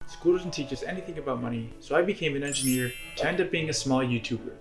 School doesn't teach us anything about money, so I became an engineer to end up being a small YouTuber.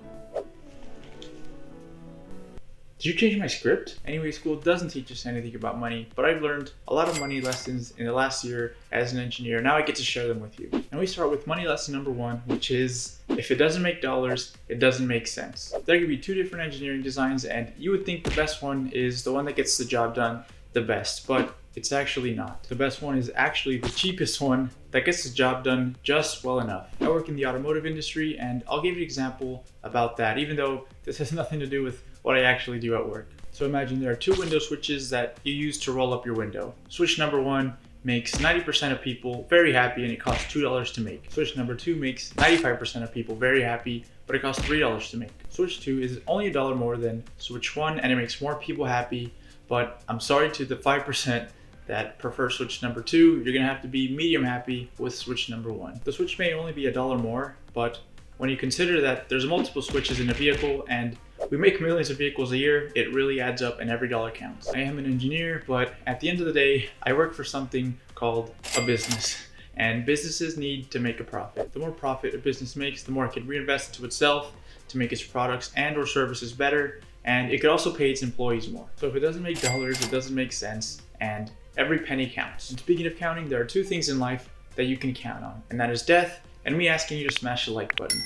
Did you change my script? Anyway, school doesn't teach us anything about money, but I've learned a lot of money lessons in the last year as an engineer. Now I get to share them with you. And we start with money lesson number 1, which is, if it doesn't make dollars, it doesn't make sense. There could be 2 different engineering designs, and you would think the best one is the one that gets the job done the best, but it's actually not. The best one is actually the cheapest one that gets the job done just well enough. I work in the automotive industry, and I'll give you an example about that, even though this has nothing to do with what I actually do at work. So imagine there are 2 window switches that you use to roll up your window. Switch number 1 makes 90% of people very happy and it costs $2 to make. Switch number 2 makes 95% of people very happy, but it costs $3 to make. Switch 2 is only $1 more than switch 1 and it makes more people happy, but I'm sorry to the 5% that prefer switch number 2, you're gonna have to be medium happy with switch number 1. The switch may only be $1 more, but when you consider that there's multiple switches in a vehicle and we make millions of vehicles a year, it really adds up and every dollar counts. I am an engineer, but at the end of the day, I work for something called a business. And businesses need to make a profit. The more profit a business makes, the more it can reinvest into itself to make its products and or services better, and it could also pay its employees more. So if it doesn't make dollars, it doesn't make sense, and every penny counts. And speaking of counting, there are 2 things in life that you can count on, and that is death and me asking you to smash the like button.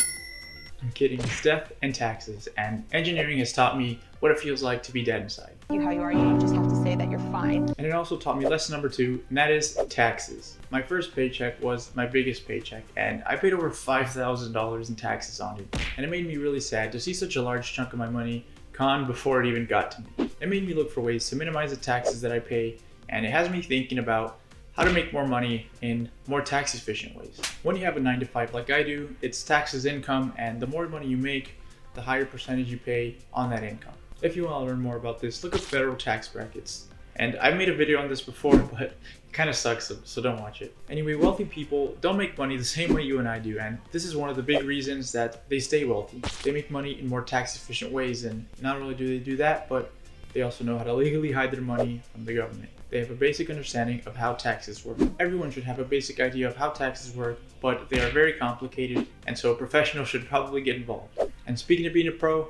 I'm kidding, it's death and taxes, and engineering has taught me what it feels like to be dead inside. How you are, you don't just have to say that you're fine. And it also taught me lesson number 2, and that is taxes. My first paycheck was my biggest paycheck, and I paid over $5,000 in taxes on it. And it made me really sad to see such a large chunk of my money gone before it even got to me. It made me look for ways to minimize the taxes that I pay, and it has me thinking about how to make more money in more tax efficient ways. When you have a 9-to-5 like I do, it's taxed as income, and the more money you make, the higher percentage you pay on that income. If you want to learn more about this, look up federal tax brackets. And I've made a video on this before, but it kind of sucks, so don't watch it. Anyway, wealthy people don't make money the same way you and I do, and this is one of the big reasons that they stay wealthy. They make money in more tax efficient ways, and not only do they do that, but they also know how to legally hide their money from the government. They have a basic understanding of how taxes work. Everyone should have a basic idea of how taxes work, but they are very complicated, and so a professional should probably get involved. And speaking of being a pro,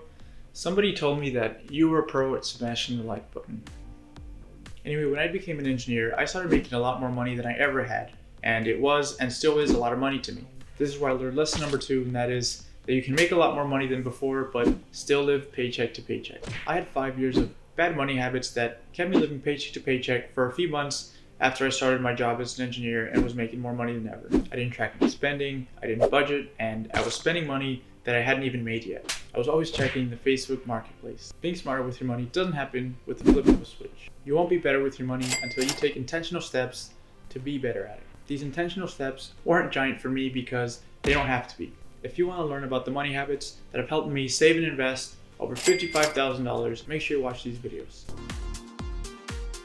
somebody told me that you were a pro at smashing the like button. Anyway, when I became an engineer, I started making a lot more money than I ever had, and it was and still is a lot of money to me. This is where I learned lesson number 2, and that is that you can make a lot more money than before, but still live paycheck to paycheck. I had 5 years of bad money habits that kept me living paycheck to paycheck for a few months after I started my job as an engineer and was making more money than ever. I didn't track my spending, I didn't budget, and I was spending money that I hadn't even made yet. I was always checking the Facebook marketplace. Being smarter with your money doesn't happen with the flip of a switch. You won't be better with your money until you take intentional steps to be better at it. These intentional steps weren't giant for me because they don't have to be. If you want to learn about the money habits that have helped me save and invest over $55,000, make sure you watch these videos.